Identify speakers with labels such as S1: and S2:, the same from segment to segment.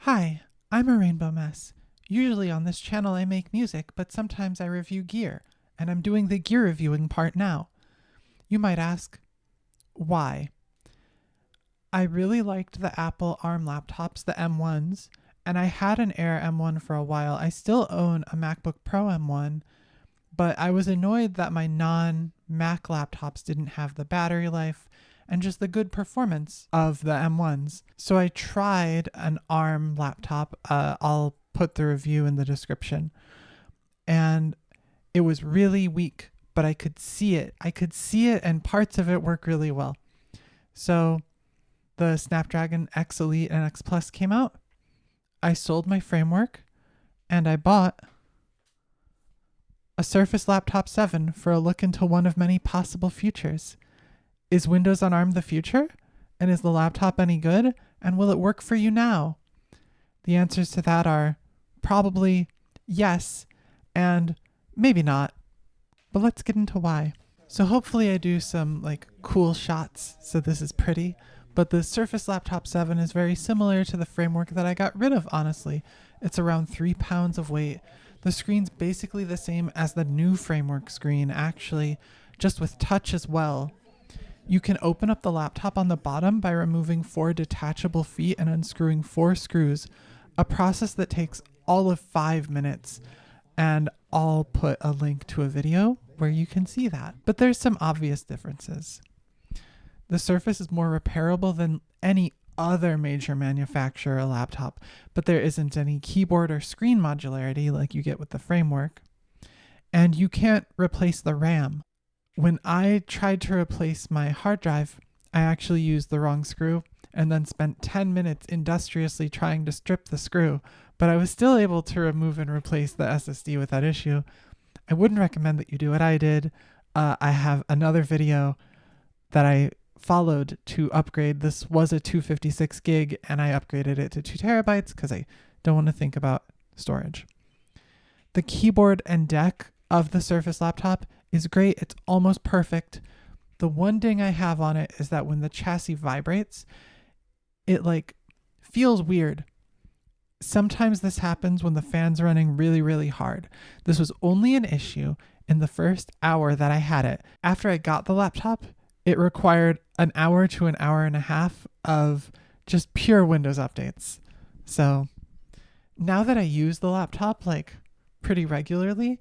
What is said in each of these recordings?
S1: Hi, I'm a Rainbow Mess. Usually on this channel I make music, but sometimes I review gear, and I'm doing the gear reviewing part now. You might ask, why? I really liked the Apple ARM laptops, the M1s, and I had an Air M1 for a while. I still own a MacBook Pro M1, but I was annoyed that my non-Mac laptops didn't have the battery life and just the good performance of the M1s. So I tried an ARM laptop. I'll put the review in the description. And it was really weak, but I could see it. And parts of it work really well. So the Snapdragon X Elite and X Plus came out. I sold my framework and I bought a Surface Laptop 7 for a look into one of many possible futures. Is Windows on ARM the future? And is the laptop any good? And will it work for you now? The answers to that are probably yes and maybe not. But let's get into why. So hopefully I do some cool shots so this is pretty. But the Surface Laptop 7 is very similar to the framework that I got rid of, honestly. It's around 3 pounds of weight. The screen's basically the same as the new framework screen, actually, just with touch as well. You can open up the laptop on the bottom by removing 4 detachable feet and unscrewing 4 screws, a process that takes all of 5 minutes. And I'll put a link to a video where you can see that. But there's some obvious differences. The Surface is more repairable than any other major manufacturer laptop, but there isn't any keyboard or screen modularity like you get with the framework. And you can't replace the RAM. When I tried to replace my hard drive, I actually used the wrong screw and then spent 10 minutes industriously trying to strip the screw, but I was still able to remove and replace the SSD without issue. I wouldn't recommend that you do what I did. I have another video that I followed to upgrade. This was a 256 gig and I upgraded it to 2 terabytes because I don't want to think about storage. The keyboard and deck of the Surface laptop is great. It's almost perfect. The one ding I have on it is that when the chassis vibrates, it feels weird. Sometimes this happens when the fan's running really, really hard. This was only an issue in the first hour that I had it. After I got the laptop, it required an hour to an hour and a half of just pure Windows updates. So now that I use the laptop pretty regularly,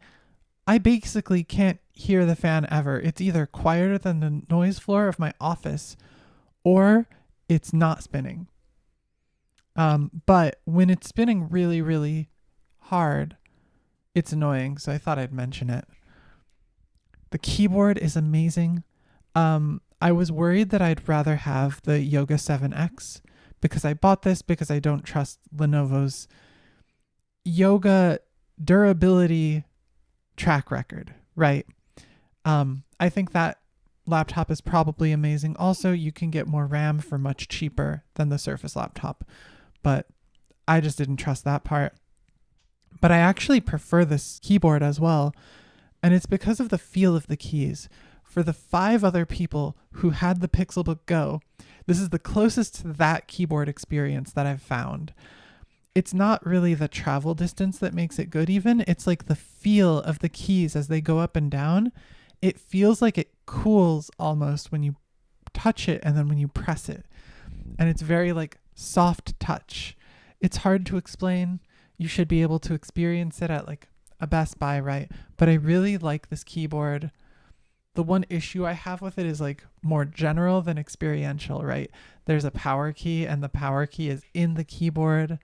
S1: I basically can't hear the fan ever. It's either quieter than the noise floor of my office or it's not spinning. But when it's spinning really, really hard, it's annoying. So I thought I'd mention it. The keyboard is amazing. I was worried that I'd rather have the Yoga 7X because I bought this because I don't trust Lenovo's Yoga durability track record, right? I think that laptop is probably amazing. Also, you can get more RAM for much cheaper than the Surface laptop, but I just didn't trust that part. But I actually prefer this keyboard as well, and it's because of the feel of the keys. For the 5 other people who had the Pixelbook Go, this is the closest to that keyboard experience that I've found. It's not really the travel distance that makes it good even. It's the feel of the keys as they go up and down. It feels like it cools almost when you touch it and then when you press it. And it's very soft touch. It's hard to explain. You should be able to experience it at a Best Buy, right? But I really like this keyboard. The one issue I have with it is more general than experiential, right? There's a power key and the power key is in the keyboard,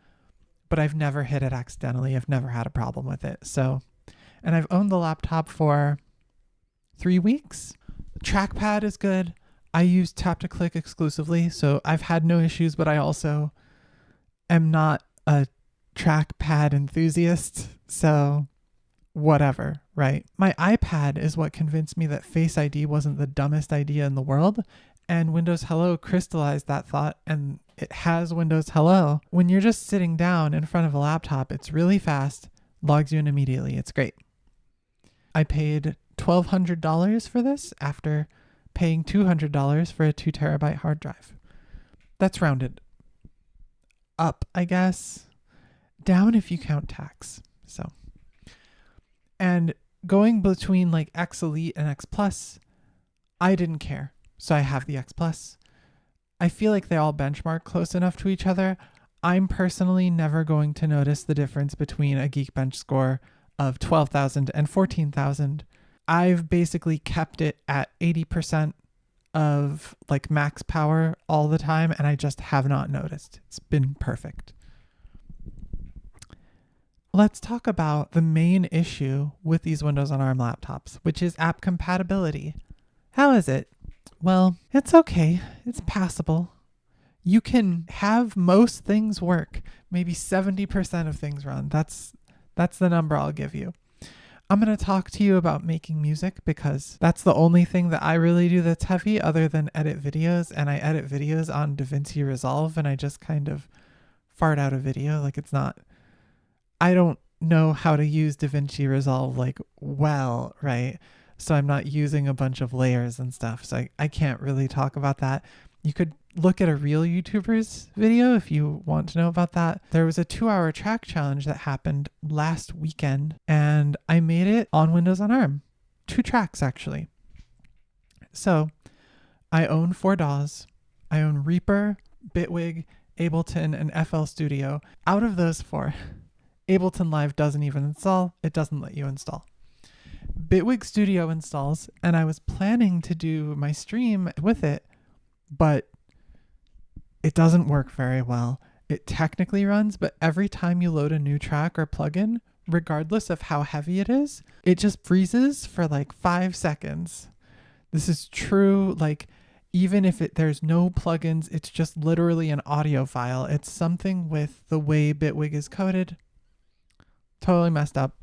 S1: but I've never hit it accidentally. I've never had a problem with it. So, and I've owned the laptop for 3 weeks. The trackpad is good. I use tap to click exclusively, so I've had no issues, but I also am not a trackpad enthusiast, so whatever, right? My iPad is what convinced me that Face ID wasn't the dumbest idea in the world, and Windows Hello crystallized that thought, and it has Windows Hello. When you're just sitting down in front of a laptop, it's really fast, logs you in immediately. It's great. I paid $1,200 for this after paying $200 for a 2 terabyte hard drive. That's rounded up, I guess. down if you count tax. So, and going between like X Elite and X Plus, I didn't care. So I have the X Plus. I feel like they all benchmark close enough to each other. I'm personally never going to notice the difference between a Geekbench score of 12,000 and 14,000. I've basically kept it at 80% of like max power all the time, and I just have not noticed. It's been perfect. Let's talk about the main issue with these Windows on ARM laptops, which is app compatibility. How is it? Well, it's okay. It's passable. You can have most things work. Maybe 70% of things run. That's the number I'll give you. I'm going to talk to you about making music because that's the only thing that I really do that's heavy other than edit videos. And I edit videos on DaVinci Resolve, and I just kind of fart out a video. Like, it's not, I don't know how to use DaVinci Resolve like well, right? So I'm not using a bunch of layers and stuff. So I can't really talk about that. You could look at a real YouTuber's video if you want to know about that. There was a 2-hour track challenge that happened last weekend, and I made it on Windows on ARM. 2 tracks, actually. So I own 4 DAWs. I own Reaper, Bitwig, Ableton, and FL Studio. Out of those 4, Ableton Live doesn't even install. It doesn't let you install. Bitwig Studio installs, and I was planning to do my stream with it, but it doesn't work very well. It technically runs, but every time you load a new track or plugin, regardless of how heavy it is, it just freezes for like 5 seconds. This is true, like, even if there's no plugins, it's just literally an audio file. It's something with the way Bitwig is coded. Totally messed up.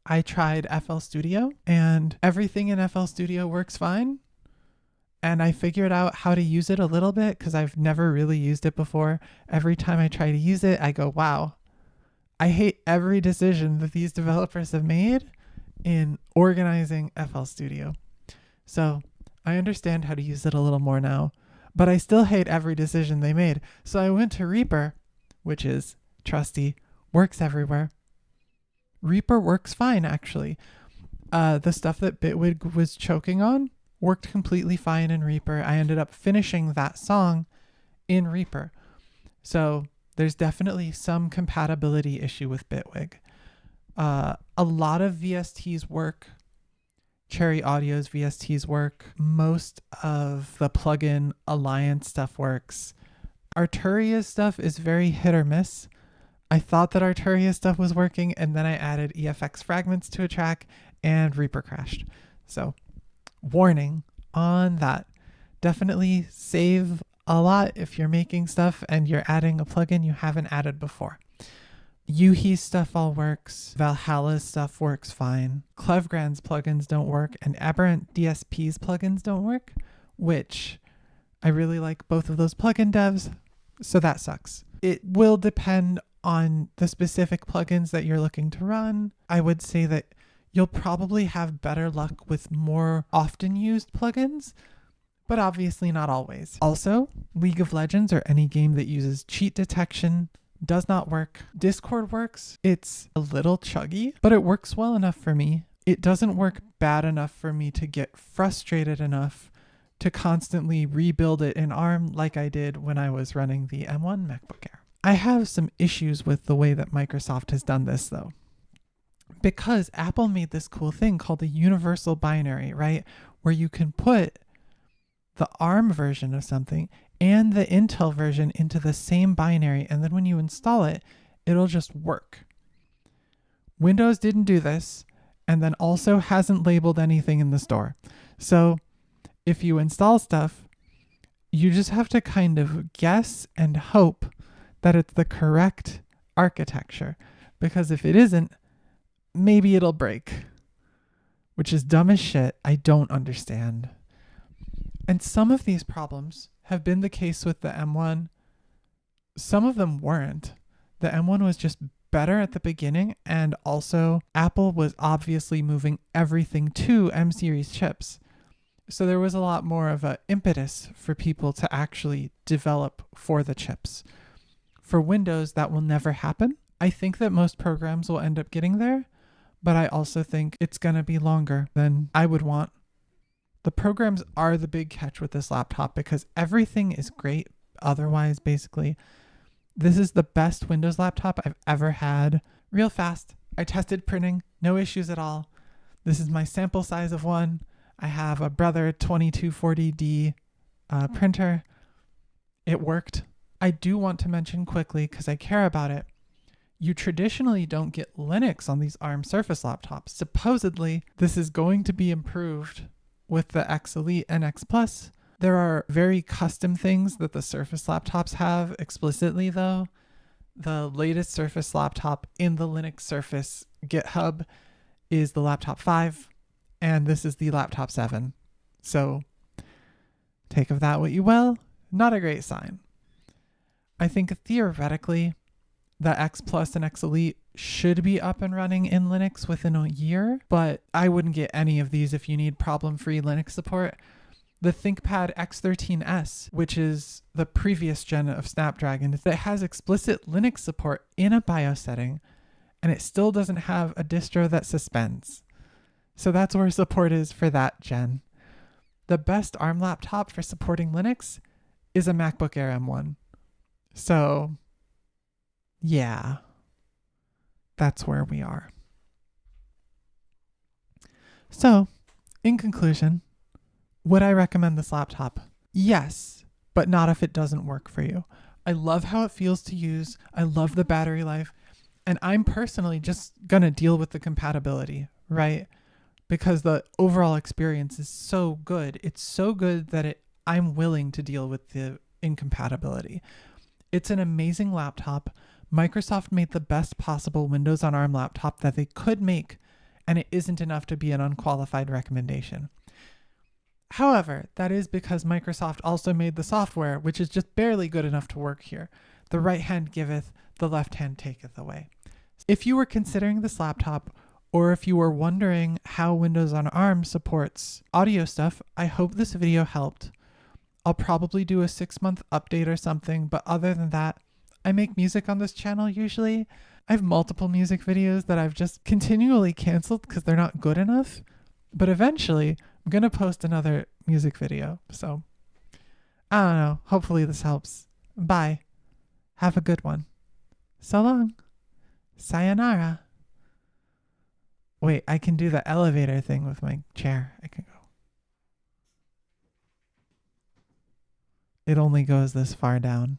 S1: I tried FL Studio, and everything in FL Studio works fine. And I figured out how to use it a little bit because I've never really used it before. Every time I try to use it, I go, wow, I hate every decision that these developers have made in organizing FL Studio. So I understand how to use it a little more now, but I still hate every decision they made. So I went to Reaper, which is trusty, works everywhere. Reaper works fine, actually. The stuff that Bitwig was choking on worked completely fine in Reaper. I ended up finishing that song in Reaper. So there's definitely some compatibility issue with Bitwig. A lot of VSTs work. Cherry Audio's VSTs work. Most of the plugin Alliance stuff works. Arturia's stuff is very hit or miss. I thought that Arturia's stuff was working, and then I added EFX fragments to a track, and Reaper crashed. So, warning on that. Definitely save a lot if you're making stuff and you're adding a plugin you haven't added before. Yuhi's stuff all works. Valhalla's stuff works fine. Clevgrand's plugins don't work, and Aberrant DSP's plugins don't work, which I really like both of those plugin devs, so that sucks. It will depend on the specific plugins that you're looking to run. I would say that you'll probably have better luck with more often used plugins, but obviously not always. Also, League of Legends or any game that uses cheat detection does not work. Discord works. It's a little chuggy, but it works well enough for me. It doesn't work bad enough for me to get frustrated enough to constantly rebuild it in ARM like I did when I was running the M1 MacBook Air. I have some issues with the way that Microsoft has done this, though, because Apple made this cool thing called a universal binary, right? Where you can put the ARM version of something and the Intel version into the same binary, and then when you install it, it'll just work. Windows didn't do this, and then also hasn't labeled anything in the store. So if you install stuff, you just have to kind of guess and hope that it's the correct architecture, because if it isn't, maybe it'll break, which is dumb as shit. I don't understand. And some of these problems have been the case with the M1. Some of them weren't. The M1 was just better at the beginning, and also Apple was obviously moving everything to M series chips. So there was a lot more of an impetus for people to actually develop for the chips. For Windows, that will never happen. I think that most programs will end up getting there, but I also think it's going to be longer than I would want. The programs are the big catch with this laptop because everything is great otherwise, basically. This is the best Windows laptop I've ever had. Real fast. I tested printing, no issues at all. This is my sample size of one. I have a Brother 2240D printer. It worked. I do want to mention quickly, because I care about it, you traditionally don't get Linux on these ARM Surface laptops. Supposedly, this is going to be improved with the X Elite and X Plus. There are very custom things that the Surface laptops have explicitly, though. The latest Surface laptop in the Linux Surface GitHub is the Laptop 5, and this is the Laptop 7. So take of that what you will. Not a great sign. I think theoretically, the X Plus and X Elite should be up and running in Linux within a year, but I wouldn't get any of these if you need problem-free Linux support. The ThinkPad X13S, which is the previous gen of Snapdragon, that has explicit Linux support in a BIOS setting, and it still doesn't have a distro that suspends. So that's where support is for that gen. The best ARM laptop for supporting Linux is a MacBook Air M1. So, yeah, that's where we are. So, in conclusion, would I recommend this laptop? Yes, but not if it doesn't work for you. I love how it feels to use. I love the battery life. And I'm personally just going to deal with the compatibility, right? Because the overall experience is so good. It's so good that I'm willing to deal with the incompatibility. It's an amazing laptop. Microsoft made the best possible Windows on ARM laptop that they could make, and it isn't enough to be an unqualified recommendation. However, that is because Microsoft also made the software, which is just barely good enough to work here. The right hand giveth, the left hand taketh away. If you were considering this laptop, or if you were wondering how Windows on ARM supports audio stuff, I hope this video helped. I'll probably do a 6-month update or something, but other than that, I make music on this channel usually. I have multiple music videos that I've just continually canceled because they're not good enough, but eventually I'm going to post another music video. So, I don't know. Hopefully this helps. Bye. Have a good one. So long. Sayonara. Wait, I can do the elevator thing with my chair. I can go. It only goes this far down.